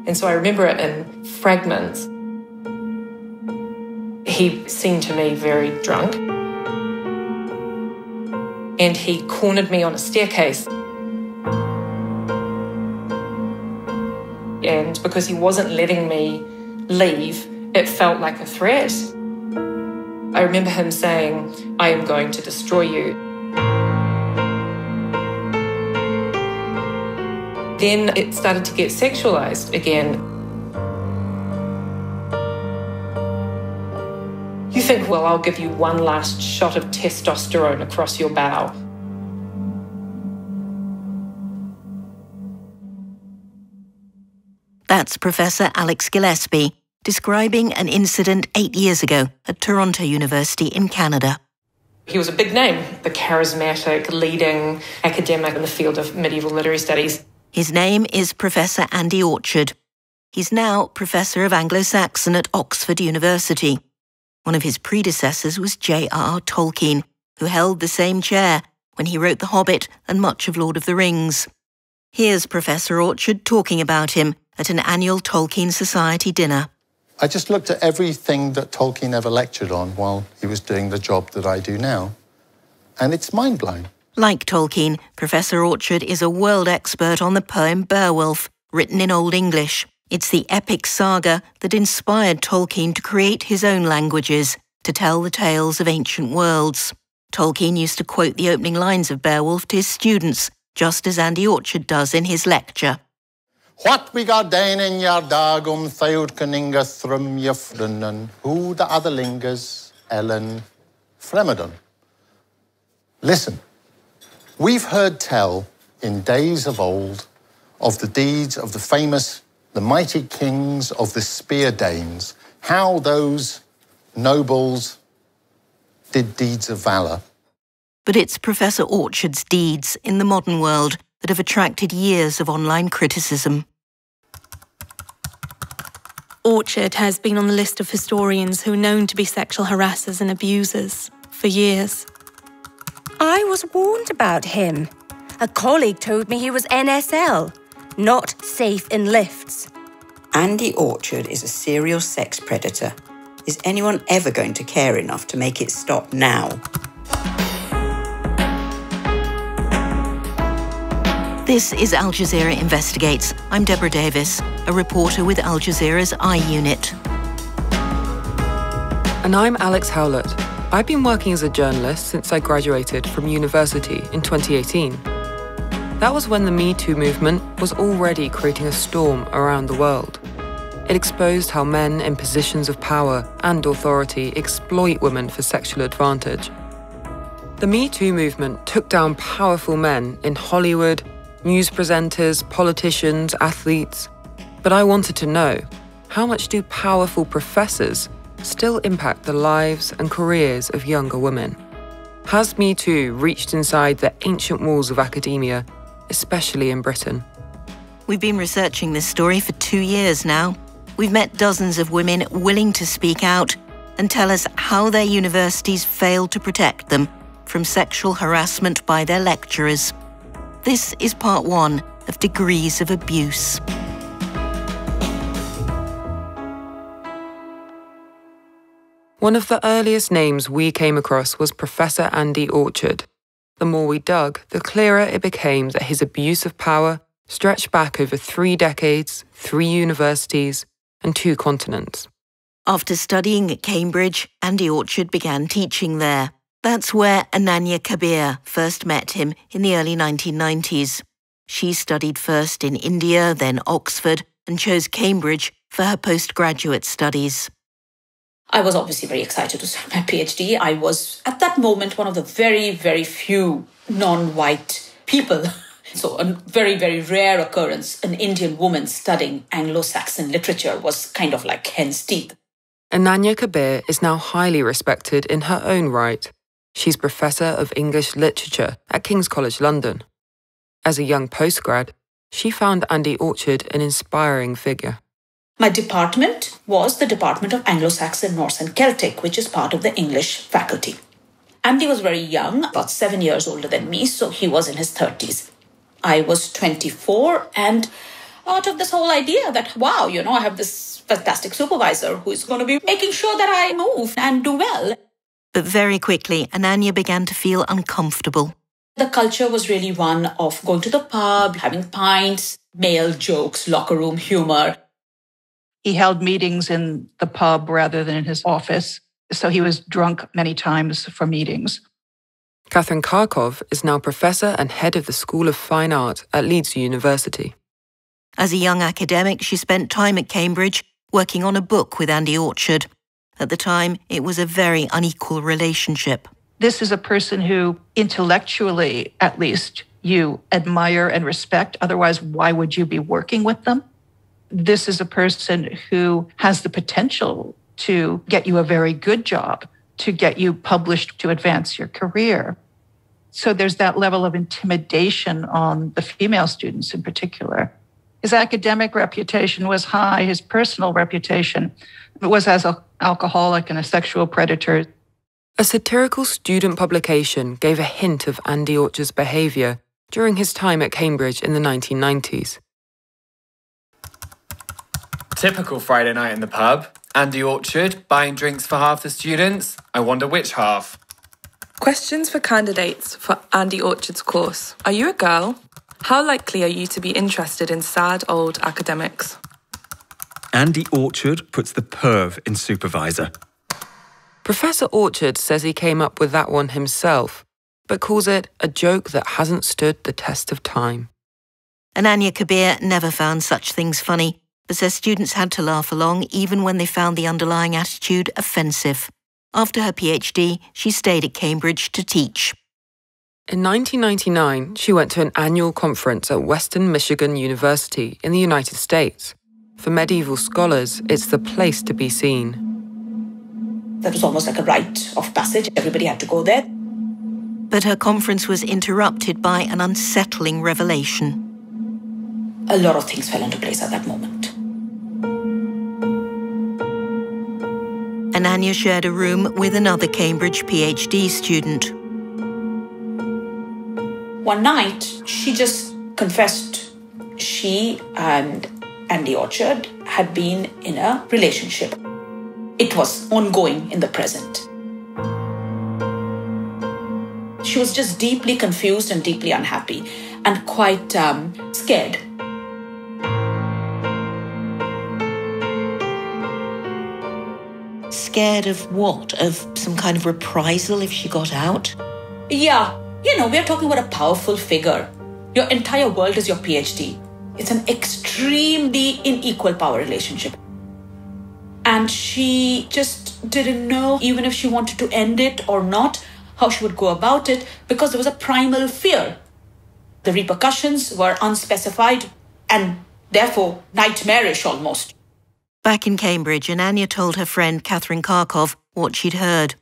And so I remember it in fragments. He seemed to me very drunk. And he cornered me on a staircase. And because he wasn't letting me leave, it felt like a threat. I remember him saying, "I am going to destroy you." Then it started to get sexualized again. You think, well, I'll give you one last shot of testosterone across your bow. That's Professor Alex Gillespie describing an incident 8 years ago at Toronto University in Canada. He was a big name, the charismatic, leading academic in the field of medieval literary studies. His name is Professor Andy Orchard. He's now Professor of Anglo-Saxon at Oxford University. One of his predecessors was J.R.R. Tolkien, who held the same chair when he wrote The Hobbit and much of Lord of the Rings. Here's Professor Orchard talking about him at an annual Tolkien Society dinner. I just looked at everything that Tolkien ever lectured on while he was doing the job that I do now, and it's mind-blowing. Like Tolkien, Professor Orchard is a world expert on the poem Beowulf, written in Old English. It's the epic saga that inspired Tolkien to create his own languages to tell the tales of ancient worlds. Tolkien used to quote the opening lines of Beowulf to his students, just as Andy Orchard does in his lecture. What we got dain in your dagum thaud caninga thrum yafrunan, who the other lingers, Ellen Fremedon. Listen. We've heard tell in days of old of the deeds of the famous, the mighty kings of the Spear Danes, how those nobles did deeds of valour. But it's Professor Orchard's deeds in the modern world that have attracted years of online criticism. Orchard has been on the list of historians who are known to be sexual harassers and abusers for years. I was warned about him. A colleague told me he was NSL, not safe in lifts. Andy Orchard is a serial sex predator. Is anyone ever going to care enough to make it stop now? This is Al Jazeera Investigates. I'm Deborah Davis, a reporter with Al Jazeera's I-Unit. And I'm Alex Howlett. I've been working as a journalist since I graduated from university in 2018. That was when the Me Too movement was already creating a storm around the world. It exposed how men in positions of power and authority exploit women for sexual advantage. The Me Too movement took down powerful men in Hollywood, news presenters, politicians, athletes. But I wanted to know, how much do powerful professors still impact the lives and careers of younger women? Has Me Too reached inside the ancient walls of academia, especially in Britain? We've been researching this story for 2 years now. We've met dozens of women willing to speak out and tell us how their universities failed to protect them from sexual harassment by their lecturers. This is part 1 of Degrees of Abuse. One of the earliest names we came across was Professor Andy Orchard. The more we dug, the clearer it became that his abuse of power stretched back over 3 decades, 3 universities, and 2 continents. After studying at Cambridge, Andy Orchard began teaching there. That's where Ananya Kabir first met him in the early 1990s. She studied first in India, then Oxford, and chose Cambridge for her postgraduate studies. I was obviously very excited to start my PhD. I was, at that moment, one of the very, very few non-white people. So a very, very rare occurrence. An Indian woman studying Anglo-Saxon literature was kind of like hen's teeth. Ananya Kabir is now highly respected in her own right. She's Professor of English Literature at King's College London. As a young postgrad, she found Andy Orchard an inspiring figure. My department was the Department of Anglo-Saxon, Norse and Celtic, which is part of the English faculty. Andy was very young, about 7 years older than me, so he was in his 30s. I was 24, and part of this whole idea that, wow, I have this fantastic supervisor who is going to be making sure that I move and do well. But very quickly, Ananya began to feel uncomfortable. The culture was really one of going to the pub, having pints, male jokes, locker room humor. He held meetings in the pub rather than in his office, so he was drunk many times for meetings. Catherine Kharkov is now professor and head of the School of Fine Art at Leeds University. As a young academic, she spent time at Cambridge working on a book with Andy Orchard. At the time, it was a very unequal relationship. This is a person who, intellectually at least, you admire and respect. Otherwise, why would you be working with them? This is a person who has the potential to get you a very good job, to get you published, to advance your career. So there's that level of intimidation on the female students in particular. His academic reputation was high. His personal reputation was as an alcoholic and a sexual predator. A satirical student publication gave a hint of Andy Orchard's behaviour during his time at Cambridge in the 1990s. Typical Friday night in the pub. Andy Orchard buying drinks for half the students. I wonder which half. Questions for candidates for Andy Orchard's course. Are you a girl? How likely are you to be interested in sad old academics? Andy Orchard puts the perv in supervisor. Professor Orchard says he came up with that one himself, but calls it a joke that hasn't stood the test of time. Ananya Kabir never found such things funny, but says students had to laugh along even when they found the underlying attitude offensive. After her PhD, she stayed at Cambridge to teach. In 1999, she went to an annual conference at Western Michigan University in the United States. For medieval scholars, it's the place to be seen. That was almost like a rite of passage. Everybody had to go there. But her conference was interrupted by an unsettling revelation. A lot of things fell into place at that moment. Ananya shared a room with another Cambridge PhD student. One night, she just confessed she and Andy Orchard had been in a relationship. It was ongoing in the present. She was just deeply confused and deeply unhappy and quite scared. Scared of what? Of some kind of reprisal if she got out? Yeah. We're talking about a powerful figure. Your entire world is your PhD. It's an extremely unequal power relationship. And she just didn't know, even if she wanted to end it or not, how she would go about it, because there was a primal fear. The repercussions were unspecified and therefore nightmarish almost. Back in Cambridge, Ananya told her friend Catherine Kharkov what she'd heard.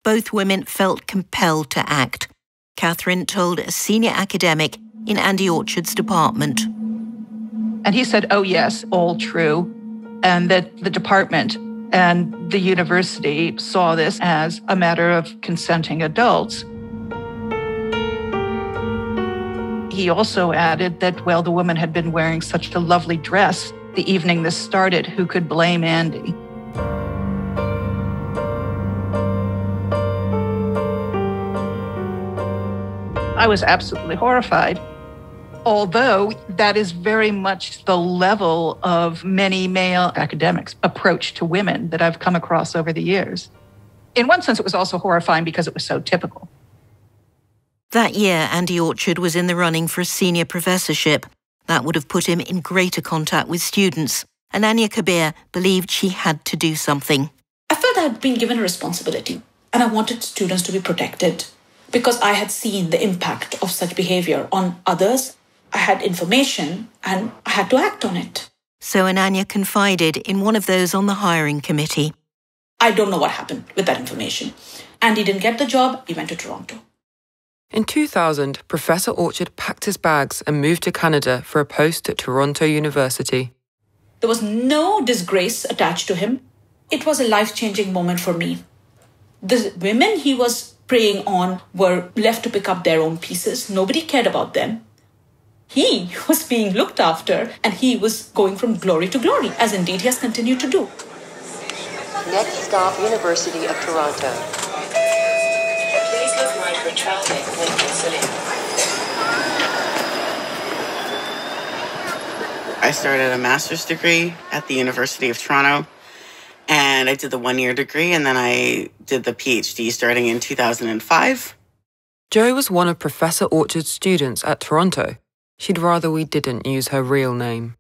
Both women felt compelled to act. Catherine told a senior academic in Andy Orchard's department. And he said, oh yes, all true. And that the department and the university saw this as a matter of consenting adults. He also added that, well, the woman had been wearing such a lovely dress the evening this started. Who could blame Andy? I was absolutely horrified. Although that is very much the level of many male academics' approach to women that I've come across over the years. In one sense, it was also horrifying because it was so typical. That year, Andy Orchard was in the running for a senior professorship. That would have put him in greater contact with students. Ananya Kabir believed she had to do something. I felt I had been given a responsibility, and I wanted students to be protected because I had seen the impact of such behavior on others. I had information and I had to act on it. So Ananya confided in one of those on the hiring committee. I don't know what happened with that information. Andy didn't get the job. He went to Toronto. In 2000, Professor Orchard packed his bags and moved to Canada for a post at Toronto University. There was no disgrace attached to him. It was a life-changing moment for me. The women he was preying on were left to pick up their own pieces. Nobody cared about them. He was being looked after and he was going from glory to glory, as indeed he has continued to do. Next stop, University of Toronto. Please look right for traffic, Lincoln City. I started a master's degree at the University of Toronto, and I did the one-year degree, and then I did the PhD starting in 2005. Jo was one of Professor Orchard's students at Toronto. She'd rather we didn't use her real name.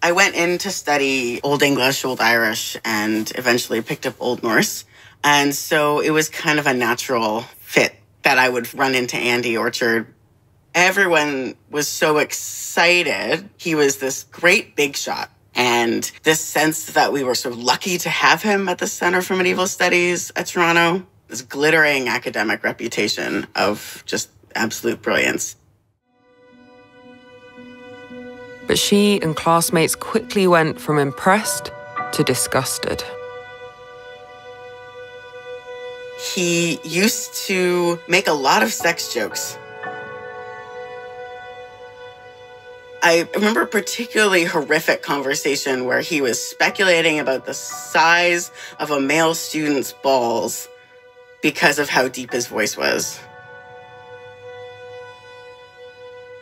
I went in to study Old English, Old Irish, and eventually picked up Old Norse. And so it was kind of a natural fit that I would run into Andy Orchard. Everyone was so excited. He was this great big shot. And this sense that we were so lucky to have him at the Center for Medieval Studies at Toronto, this glittering academic reputation of just absolute brilliance. But she and classmates quickly went from impressed to disgusted. He used to make a lot of sex jokes. I remember a particularly horrific conversation where he was speculating about the size of a male student's balls because of how deep his voice was.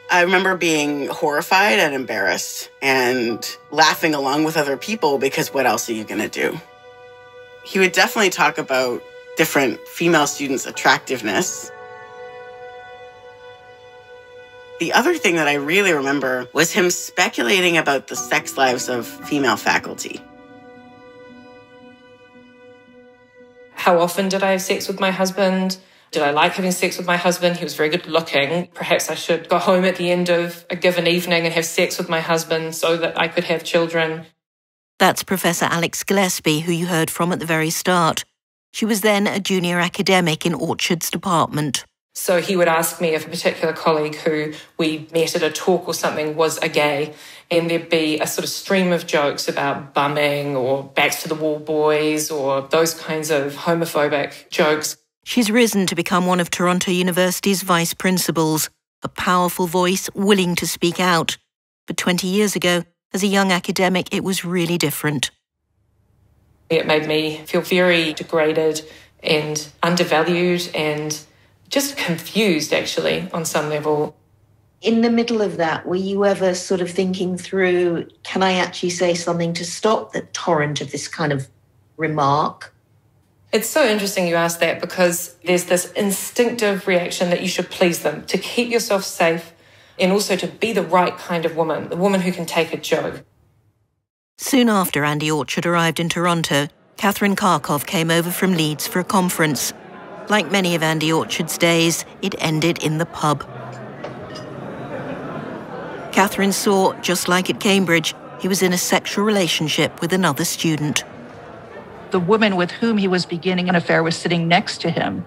I remember being horrified and embarrassed and laughing along with other people because what else are you going to do? He would definitely talk about different female students' attractiveness. The other thing that I really remember was him speculating about the sex lives of female faculty. How often did I have sex with my husband? Did I like having sex with my husband? He was very good looking. Perhaps I should go home at the end of a given evening and have sex with my husband so that I could have children. That's Professor Alex Gillespie, who you heard from at the very start. She was then a junior academic in Orchard's department. So he would ask me if a particular colleague who we met at a talk or something was a gay, and there'd be a sort of stream of jokes about bumming or backs to the wall boys or those kinds of homophobic jokes. She's risen to become one of Toronto University's vice principals, a powerful voice willing to speak out. But 20 years ago, as a young academic, it was really different. It made me feel very degraded and undervalued and just confused, actually, on some level. In the middle of that, were you ever sort of thinking through, can I actually say something to stop the torrent of this kind of remark? It's so interesting you ask that because there's this instinctive reaction that you should please them, to keep yourself safe and also to be the right kind of woman, the woman who can take a joke. Soon after Andy Orchard arrived in Toronto, Catherine Karkov came over from Leeds for a conference. Like many of Andy Orchard's days, it ended in the pub. Catherine saw, just like at Cambridge, he was in a sexual relationship with another student. The woman with whom he was beginning an affair was sitting next to him.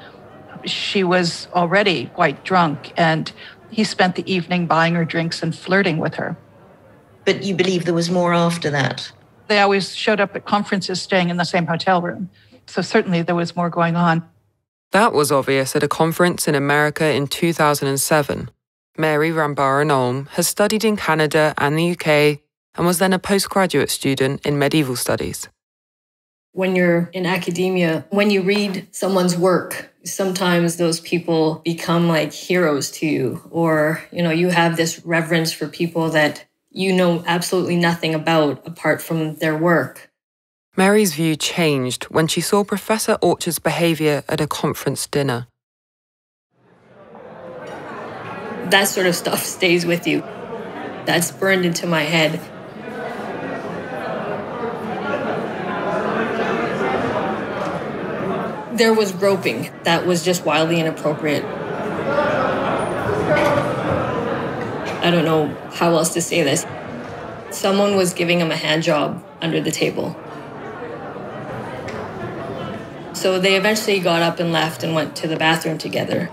She was already quite drunk, and he spent the evening buying her drinks and flirting with her. But you believe there was more after that? They always showed up at conferences staying in the same hotel room. So certainly there was more going on. That was obvious at a conference in America in 2007. Mary Rambaran-Olm has studied in Canada and the UK and was then a postgraduate student in medieval studies. When you're in academia, when you read someone's work, sometimes those people become like heroes to you, or, you have this reverence for people that you know absolutely nothing about apart from their work. Mary's view changed when she saw Professor Orchard's behaviour at a conference dinner. That sort of stuff stays with you. That's burned into my head. There was groping that was just wildly inappropriate. I don't know how else to say this. Someone was giving him a hand job under the table. So they eventually got up and left and went to the bathroom together.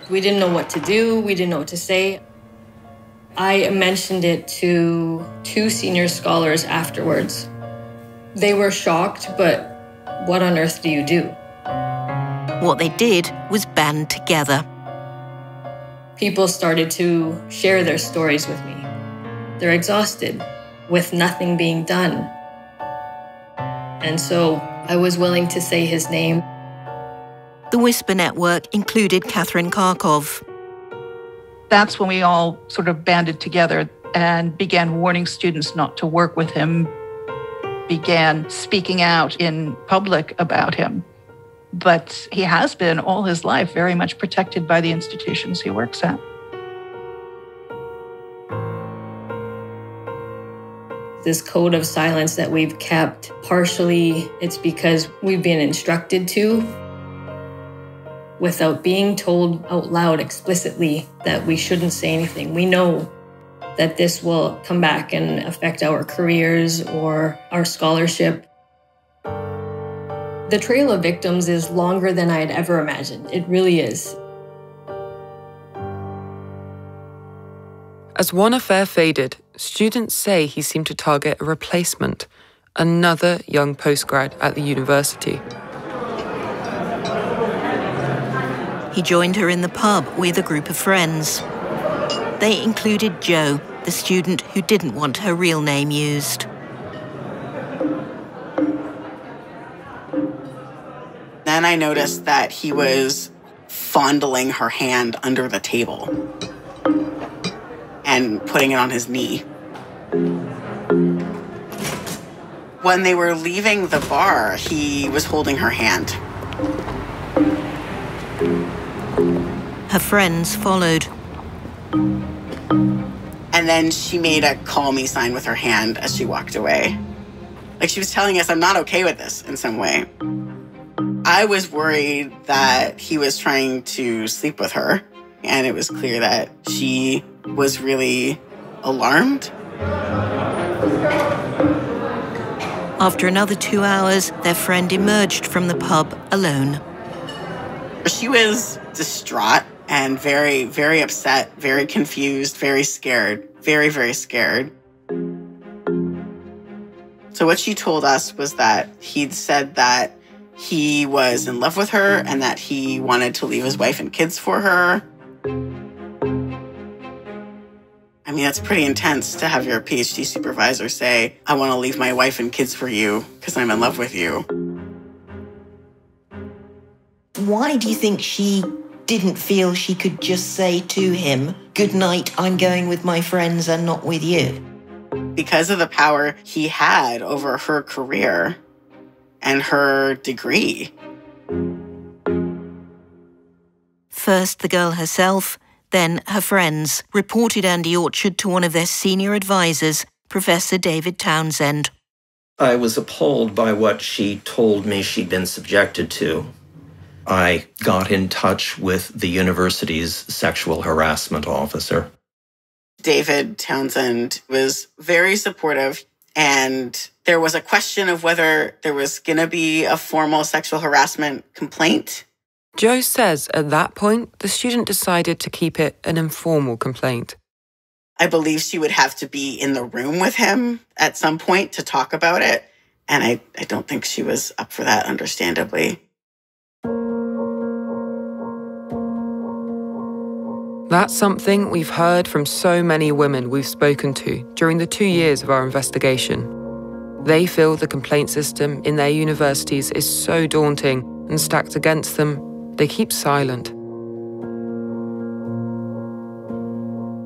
We didn't know what to do. We didn't know what to say. I mentioned it to 2 senior scholars afterwards. They were shocked, but what on earth do you do? What they did was band together. People started to share their stories with me. They're exhausted with nothing being done. And so I was willing to say his name. The Whisper Network included Catherine Kharkov. That's when we all sort of banded together and began warning students not to work with him, began speaking out in public about him. But he has been all his life very much protected by the institutions he works at. This code of silence that we've kept, partially it's because we've been instructed to, without being told out loud explicitly that we shouldn't say anything. We know that this will come back and affect our careers or our scholarship. The trail of victims is longer than I'd ever imagined. It really is. As one affair faded, students say he seemed to target a replacement, another young postgrad at the university. He joined her in the pub with a group of friends. They included Jo, the student who didn't want her real name used. Then I noticed that he was fondling her hand under the table and putting it on his knee. When they were leaving the bar, he was holding her hand. Her friends followed. And then she made a call me sign with her hand as she walked away. Like she was telling us, I'm not okay with this in some way. I was worried that he was trying to sleep with her, and it was clear that she was really alarmed. After another 2 hours, their friend emerged from the pub alone. She was distraught and very, very upset, very confused, very scared, very, very scared. So what she told us was that he'd said that he was in love with her and that he wanted to leave his wife and kids for her. I mean, that's pretty intense to have your PhD supervisor say, I want to leave my wife and kids for you because I'm in love with you. Why do you think she didn't feel she could just say to him, good night, I'm going with my friends and not with you? Because of the power he had over her career and her degree. First, the girl herself, then her friends, reported Andy Orchard to one of their senior advisors, Professor David Townsend. I was appalled by what she told me she'd been subjected to. I got in touch with the university's sexual harassment officer. David Townsend was very supportive, and there was a question of whether there was going to be a formal sexual harassment complaint. Jo says at that point, the student decided to keep it an informal complaint. I believe she would have to be in the room with him at some point to talk about it, and I don't think she was up for that, understandably. That's something we've heard from so many women we've spoken to during the 2 years of our investigation. They feel the complaint system in their universities is so daunting and stacked against them, they keep silent.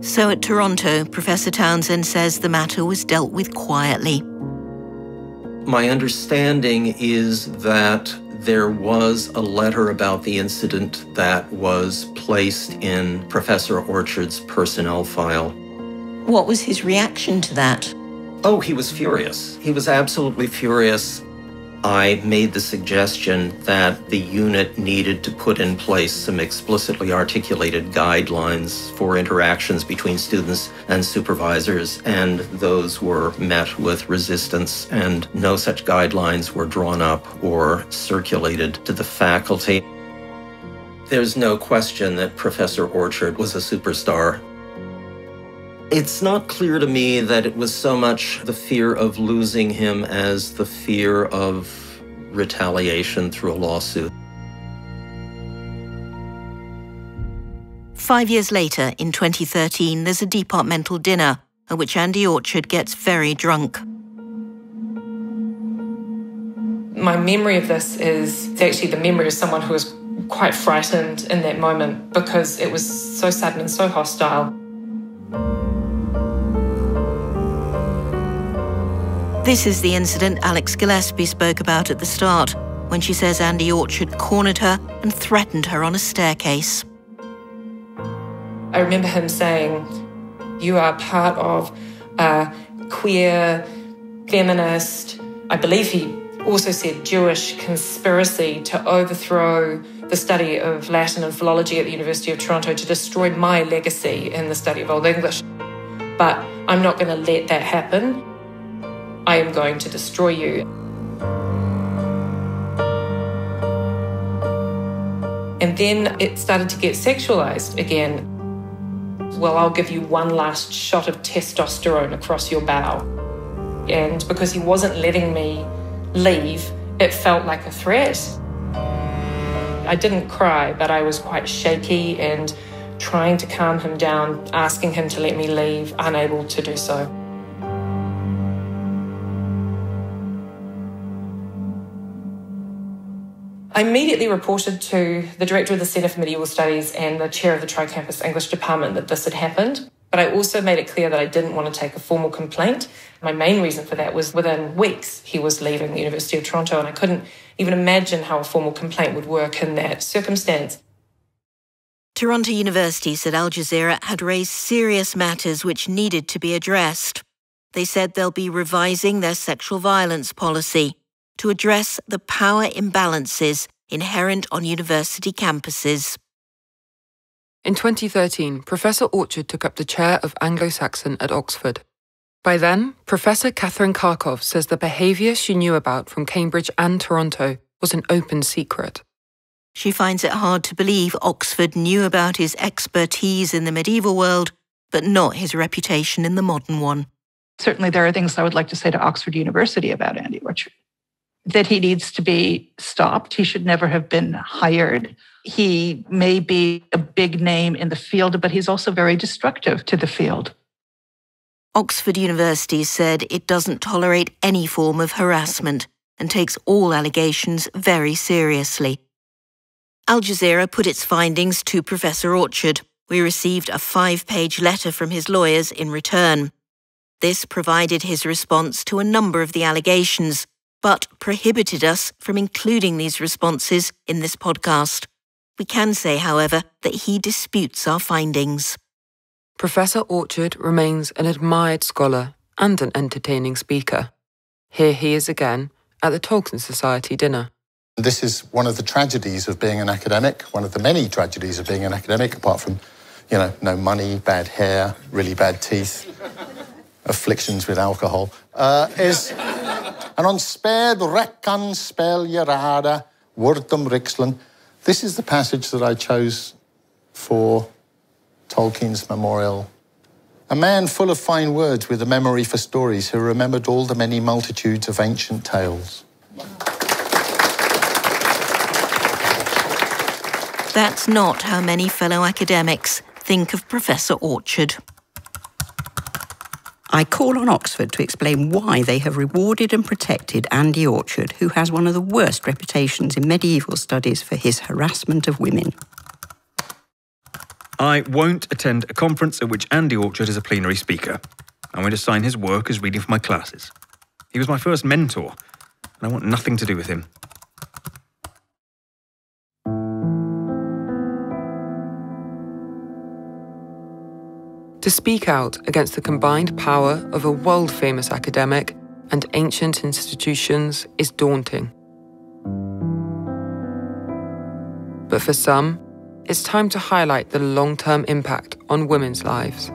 So at Toronto, Professor Townsend says the matter was dealt with quietly. My understanding is that there was a letter about the incident that was placed in Professor Orchard's personnel file. What was his reaction to that? Oh, he was furious. He was absolutely furious. I made the suggestion that the unit needed to put in place some explicitly articulated guidelines for interactions between students and supervisors, and those were met with resistance, and no such guidelines were drawn up or circulated to the faculty. There's no question that Professor Orchard was a superstar. It's not clear to me that it was so much the fear of losing him as the fear of retaliation through a lawsuit. 5 years later, in 2013, there's a departmental dinner at which Andy Orchard gets very drunk. My memory of this is actually the memory of someone who was quite frightened in that moment because it was so sudden and so hostile. This is the incident Alex Gillespie spoke about at the start, when she says Andy Orchard cornered her and threatened her on a staircase. I remember him saying, "You are part of a queer, feminist," I believe he also said Jewish conspiracy to overthrow the study of Latin and philology at the University of Toronto to destroy my legacy in the study of Old English. But I'm not going to let that happen. I am going to destroy you. And then it started to get sexualized again. Well, I'll give you one last shot of testosterone across your bow. And because he wasn't letting me leave, it felt like a threat. I didn't cry, but I was quite shaky and trying to calm him down, asking him to let me leave, unable to do so. I immediately reported to the director of the Centre for Medieval Studies and the chair of the Tri-Campus English Department that this had happened. But I also made it clear that I didn't want to take a formal complaint. My main reason for that was within weeks he was leaving the University of Toronto, and I couldn't even imagine how a formal complaint would work in that circumstance. Toronto University said Al Jazeera had raised serious matters which needed to be addressed. They said they'll be revising their sexual violence policy to address the power imbalances inherent on university campuses. In 2013, Professor Orchard took up the chair of Anglo-Saxon at Oxford. By then, Professor Catherine Karkov says the behaviour she knew about from Cambridge and Toronto was an open secret. She finds it hard to believe Oxford knew about his expertise in the medieval world, but not his reputation in the modern one. Certainly there are things I would like to say to Oxford University about Andy Orchard. That he needs to be stopped. He should never have been hired. He may be a big name in the field, but he's also very destructive to the field. Oxford University said it doesn't tolerate any form of harassment and takes all allegations very seriously. Al Jazeera put its findings to Professor Orchard. We received a 5-page letter from his lawyers in return. This provided his response to a number of the allegations, but prohibited us from including these responses in this podcast. We can say, however, that he disputes our findings. Professor Orchard remains an admired scholar and an entertaining speaker. Here he is again at the Tolkien Society dinner. This is one of the tragedies of being an academic, one of the many tragedies of being an academic, apart from, no money, bad hair, really bad teeth, afflictions with alcohol, is an onsped rekkan spell yarada wordum rixlen. This is the passage that I chose for Tolkien's memorial. A man full of fine words with a memory for stories who remembered all the many multitudes of ancient tales. That's not how many fellow academics think of Professor Orchard. I call on Oxford to explain why they have rewarded and protected Andy Orchard, who has one of the worst reputations in medieval studies for his harassment of women. I won't attend a conference at which Andy Orchard is a plenary speaker. I won't assign his work as reading for my classes. He was my first mentor, and I want nothing to do with him. To speak out against the combined power of a world-famous academic and ancient institutions is daunting. But for some, it's time to highlight the long-term impact on women's lives.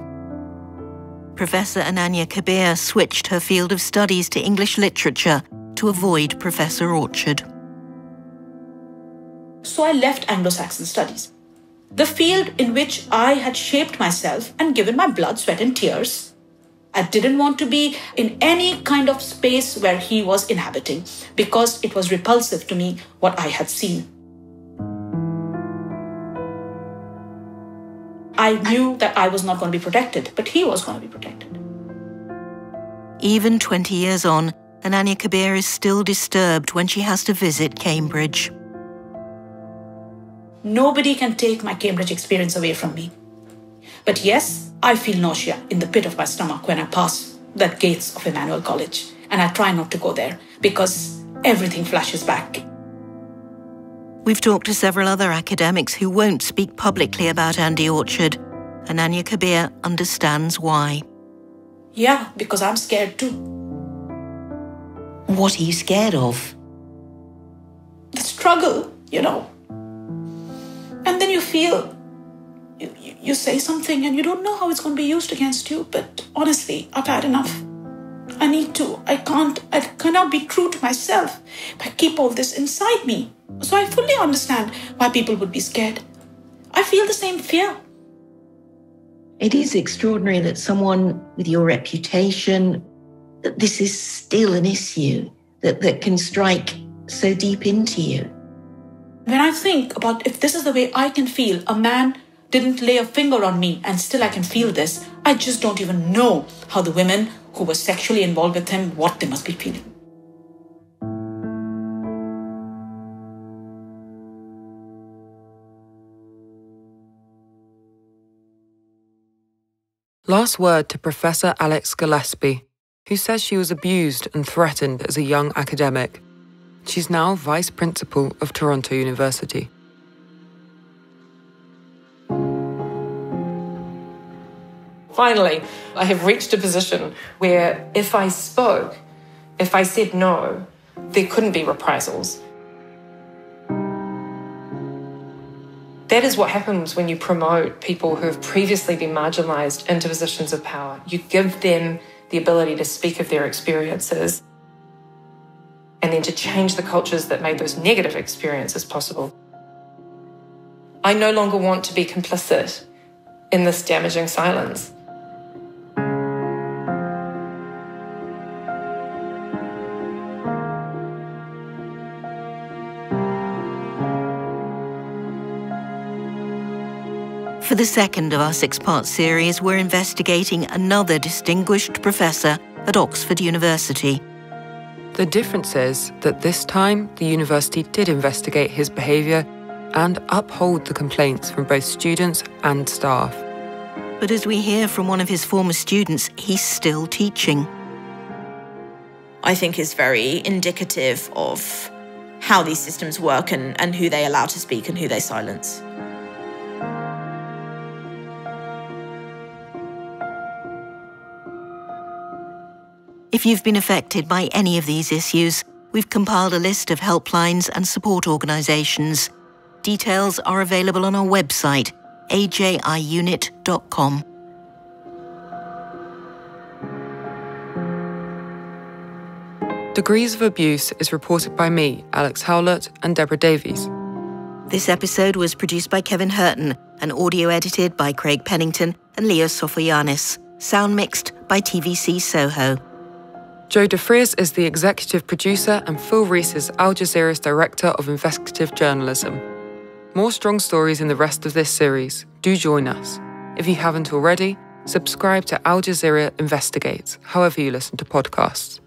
Professor Ananya Kabir switched her field of studies to English literature to avoid Professor Orchard. So I left Anglo-Saxon studies, the field in which I had shaped myself and given my blood, sweat and tears. I didn't want to be in any kind of space where he was inhabiting because it was repulsive to me what I had seen. I knew that I was not going to be protected, but he was going to be protected. Even 20 years on, Ananya Kabir is still disturbed when she has to visit Cambridge. Nobody can take my Cambridge experience away from me. But yes, I feel nausea in the pit of my stomach when I pass the gates of Emmanuel College. And I try not to go there because everything flashes back. We've talked to several other academics who won't speak publicly about Andy Orchard. Ananya Kabir understands why. Yeah, because I'm scared too. What are you scared of? The struggle, you know. And then you feel, you say something and you don't know how it's going to be used against you. But honestly, I've had enough. I need to. I cannot be true to myself if I keep all this inside me. So I fully understand why people would be scared. I feel the same fear. It is extraordinary that someone with your reputation, that this is still an issue that can strike so deep into you. When I think about if this is the way I can feel, a man didn't lay a finger on me and still I can feel this, I just don't even know how the women who were sexually involved with him, what they must be feeling. Last word to Professor Alex Gillespie, who says she was abused and threatened as a young academic. She's now Vice Principal of Toronto University. Finally, I have reached a position where if I spoke, if I said no, there couldn't be reprisals. That is what happens when you promote people who have previously been marginalised into positions of power. You give them the ability to speak of their experiences and then to change the cultures that made those negative experiences possible. I no longer want to be complicit in this damaging silence. For the second of our 6-part series, we're investigating another distinguished professor at Oxford University. The difference is that this time the university did investigate his behaviour and uphold the complaints from both students and staff. But as we hear from one of his former students, he's still teaching. I think is very indicative of how these systems work and who they allow to speak and who they silence. If you've been affected by any of these issues, we've compiled a list of helplines and support organisations. Details are available on our website, ajiunit.com. Degrees of Abuse is reported by me, Alex Howlett, and Deborah Davies. This episode was produced by Kevin Hurton and audio edited by Craig Pennington and Leo Sofoyanis. Sound mixed by TVC Soho. Joe DeFries is the executive producer and Phil Rees is Al Jazeera's director of investigative journalism. More strong stories in the rest of this series. Do join us. If you haven't already, subscribe to Al Jazeera Investigates, however you listen to podcasts.